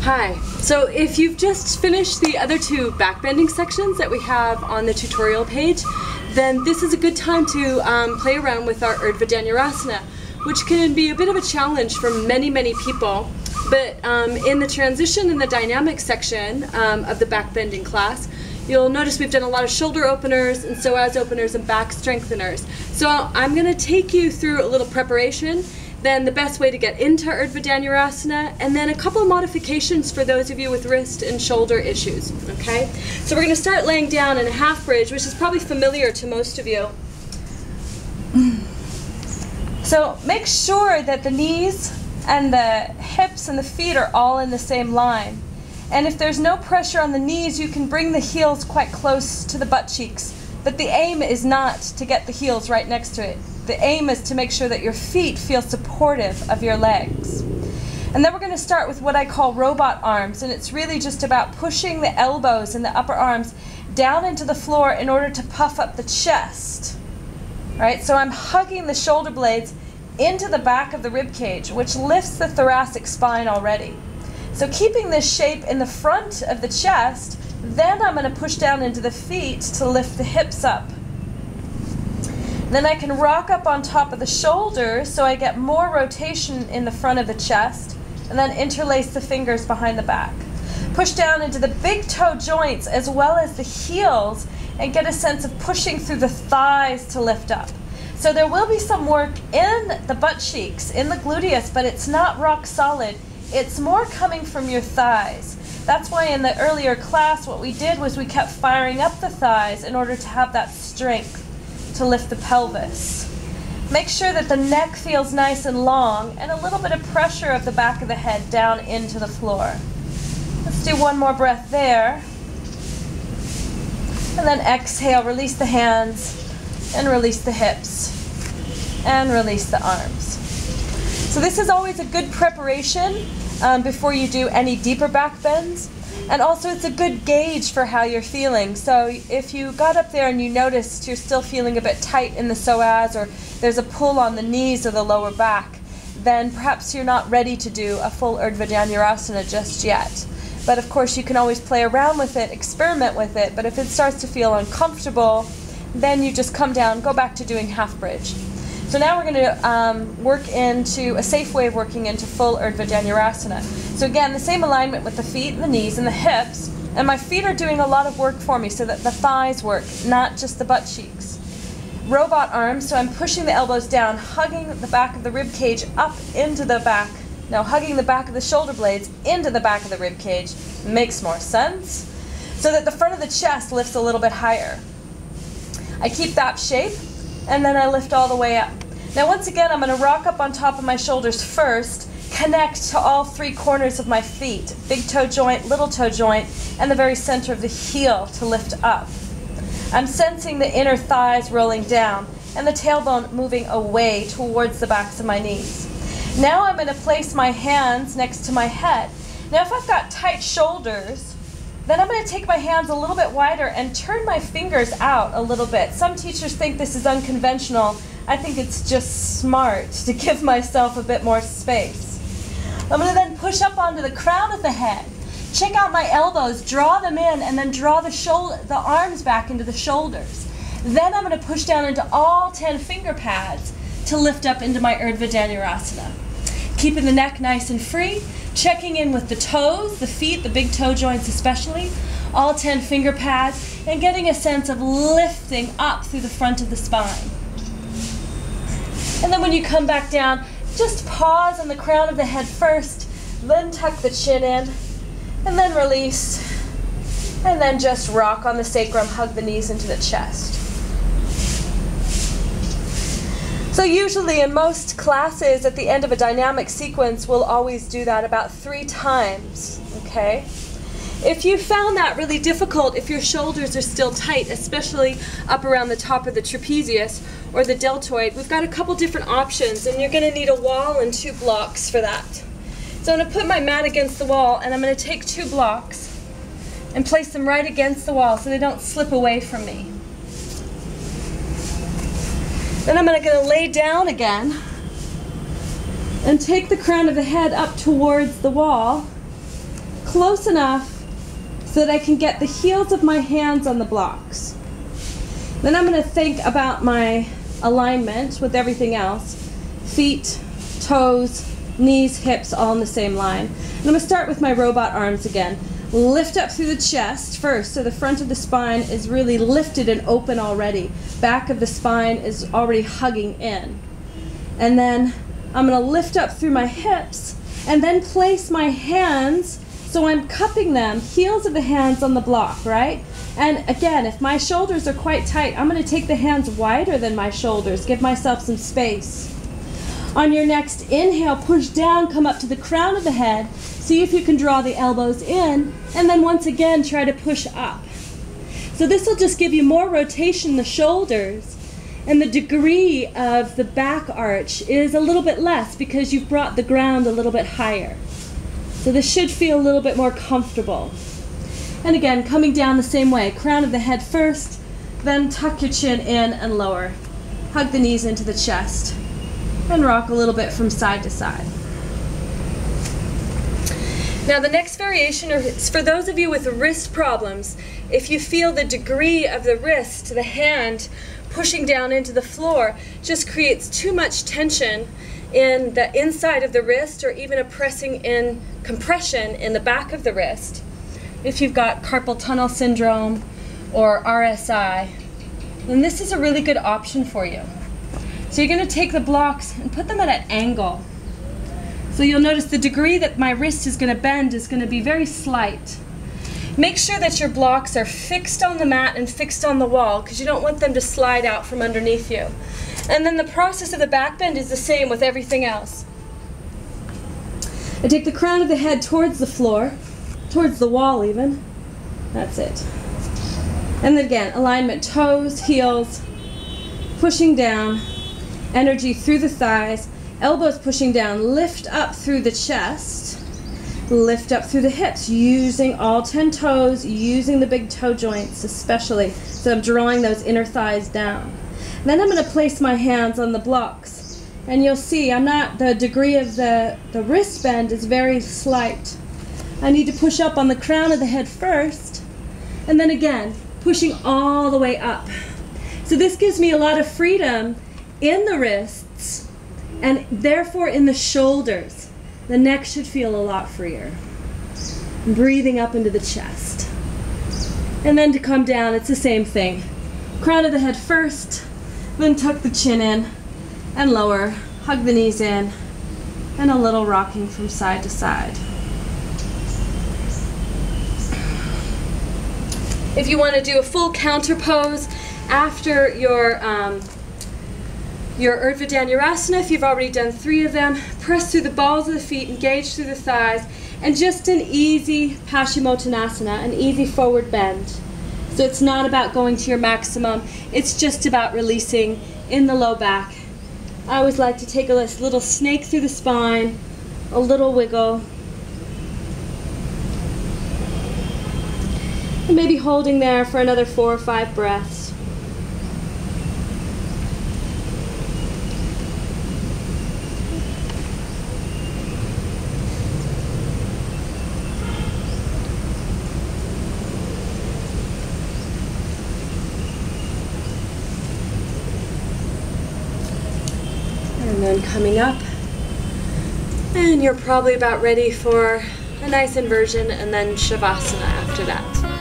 Hi. So if you've just finished the other two backbending sections that we have on the tutorial page, then this is a good time to play around with our Urdhva Dhanurasana, which can be a bit of a challenge for many people. But in the transition and the dynamic section of the backbending class, you'll notice we've done a lot of shoulder openers and psoas openers and back strengtheners. So I'm going to take you through a little preparation, then the best way to get into Urdhva Dhanurasana, and then a couple of modifications for those of you with wrist and shoulder issues. Okay? So we're going to start laying down in a half bridge, which is probably familiar to most of you. So make sure that the knees and the hips and the feet are all in the same line. And if there's no pressure on the knees, you can bring the heels quite close to the butt cheeks. But the aim is not to get the heels right next to it. The aim is to make sure that your feet feel supportive of your legs. And then we're going to start with what I call robot arms, and it's really just about pushing the elbows and the upper arms down into the floor in order to puff up the chest. Right? So I'm hugging the shoulder blades into the back of the rib cage, which lifts the thoracic spine already. So keeping this shape in the front of the chest, then I'm going to push down into the feet to lift the hips up. Then I can rock up on top of the shoulders so I get more rotation in the front of the chest, and then interlace the fingers behind the back. Push down into the big toe joints as well as the heels and get a sense of pushing through the thighs to lift up. So there will be some work in the butt cheeks, in the gluteus, but it's not rock solid. It's more coming from your thighs. That's why in the earlier class what we did was we kept firing up the thighs in order to have that strength to lift the pelvis. Make sure that the neck feels nice and long and a little bit of pressure of the back of the head down into the floor. Let's do one more breath there. And then exhale, release the hands and release the hips and release the arms. So this is always a good preparation before you do any deeper back bends. And also it's a good gauge for how you're feeling. So if you got up there and you noticed you're still feeling a bit tight in the psoas, or there's a pull on the knees or the lower back, then perhaps you're not ready to do a full Urdhva Dhanurasana just yet. But of course you can always play around with it, experiment with it, but if it starts to feel uncomfortable, then you just come down, go back to doing half bridge. So now we're going to work into a safe way of working into full Urdhva Dhanurasana. So again, the same alignment with the feet, the knees, and the hips. And my feet are doing a lot of work for me so that the thighs work, not just the butt cheeks. Robot arms, so I'm pushing the elbows down, hugging the back of the rib cage up into the back. Now hugging the back of the shoulder blades into the back of the rib cage makes more sense. So that the front of the chest lifts a little bit higher. I keep that shape, and then I lift all the way up. Now once again, I'm going to rock up on top of my shoulders first, connect to all three corners of my feet, big toe joint, little toe joint, and the very center of the heel to lift up. I'm sensing the inner thighs rolling down and the tailbone moving away towards the backs of my knees. Now I'm going to place my hands next to my head. Now if I've got tight shoulders, then I'm going to take my hands a little bit wider and turn my fingers out a little bit. Some teachers think this is unconventional. I think it's just smart to give myself a bit more space. I'm going to then push up onto the crown of the head. Check out my elbows, draw them in, and then draw the arms back into the shoulders. Then I'm going to push down into all 10 finger pads to lift up into my Urdhva Dhanurasana. Keeping the neck nice and free, checking in with the toes, the feet, the big toe joints especially, all 10 finger pads, and getting a sense of lifting up through the front of the spine. And then when you come back down, just pause on the crown of the head first, then tuck the chin in, and then release, and then just rock on the sacrum, hug the knees into the chest. So usually in most classes at the end of a dynamic sequence, we'll always do that about 3 times, okay? If you found that really difficult, if your shoulders are still tight, especially up around the top of the trapezius or the deltoid, we've got a couple different options, and you're going to need a wall and 2 blocks for that. So I'm going to put my mat against the wall, and I'm going to take 2 blocks and place them right against the wall so they don't slip away from me. Then I'm going to lay down again and take the crown of the head up towards the wall close enough so that I can get the heels of my hands on the blocks. Then I'm going to think about my alignment with everything else. Feet, toes, knees, hips, all in the same line. And I'm going to start with my robot arms again. Lift up through the chest first, so the front of the spine is really lifted and open already. Back of the spine is already hugging in. And then I'm going to lift up through my hips and then place my hands so I'm cupping them, heels of the hands on the block, right? And again, if my shoulders are quite tight, I'm going to take the hands wider than my shoulders, give myself some space. On your next inhale, push down, come up to the crown of the head. See if you can draw the elbows in, and then once again try to push up. So this will just give you more rotation in the shoulders, and the degree of the back arch is a little bit less because you've brought the ground a little bit higher. So this should feel a little bit more comfortable. And again, coming down the same way, crown of the head first, then tuck your chin in and lower. Hug the knees into the chest, and rock a little bit from side to side. Now the next variation is for those of you with wrist problems. If you feel the degree of the wrist, the hand pushing down into the floor just creates too much tension in the inside of the wrist, or even a pressing in compression in the back of the wrist. If you've got carpal tunnel syndrome or RSI, then this is a really good option for you. So you're going to take the blocks and put them at an angle. So you'll notice the degree that my wrist is going to bend is going to be very slight. Make sure that your blocks are fixed on the mat and fixed on the wall, because you don't want them to slide out from underneath you. And then the process of the back bend is the same with everything else. I take the crown of the head towards the floor, towards the wall even. That's it. And then again, alignment, toes, heels, pushing down, energy through the thighs, elbows pushing down, lift up through the chest, lift up through the hips, using all 10 toes, using the big toe joints especially, so I'm drawing those inner thighs down. Then I'm going to place my hands on the blocks, and you'll see the degree of the wrist bend is very slight. I need to push up on the crown of the head first, and then again, pushing all the way up. So this gives me a lot of freedom in the wrists, and therefore in the shoulders. The neck should feel a lot freer. Breathing up into the chest. And then to come down, it's the same thing. Crown of the head first, then tuck the chin in and lower, hug the knees in, and a little rocking from side to side. If you want to do a full counter pose after your Urdhva Dhanurasana, if you've already done 3 of them, press through the balls of the feet, engage through the thighs, and just an easy Paschimottanasana, an easy forward bend. So it's not about going to your maximum, it's just about releasing in the low back. I always like to take a little snake through the spine, a little wiggle, and maybe holding there for another 4 or 5 breaths. And then coming up, and you're probably about ready for a nice inversion and then Shavasana after that.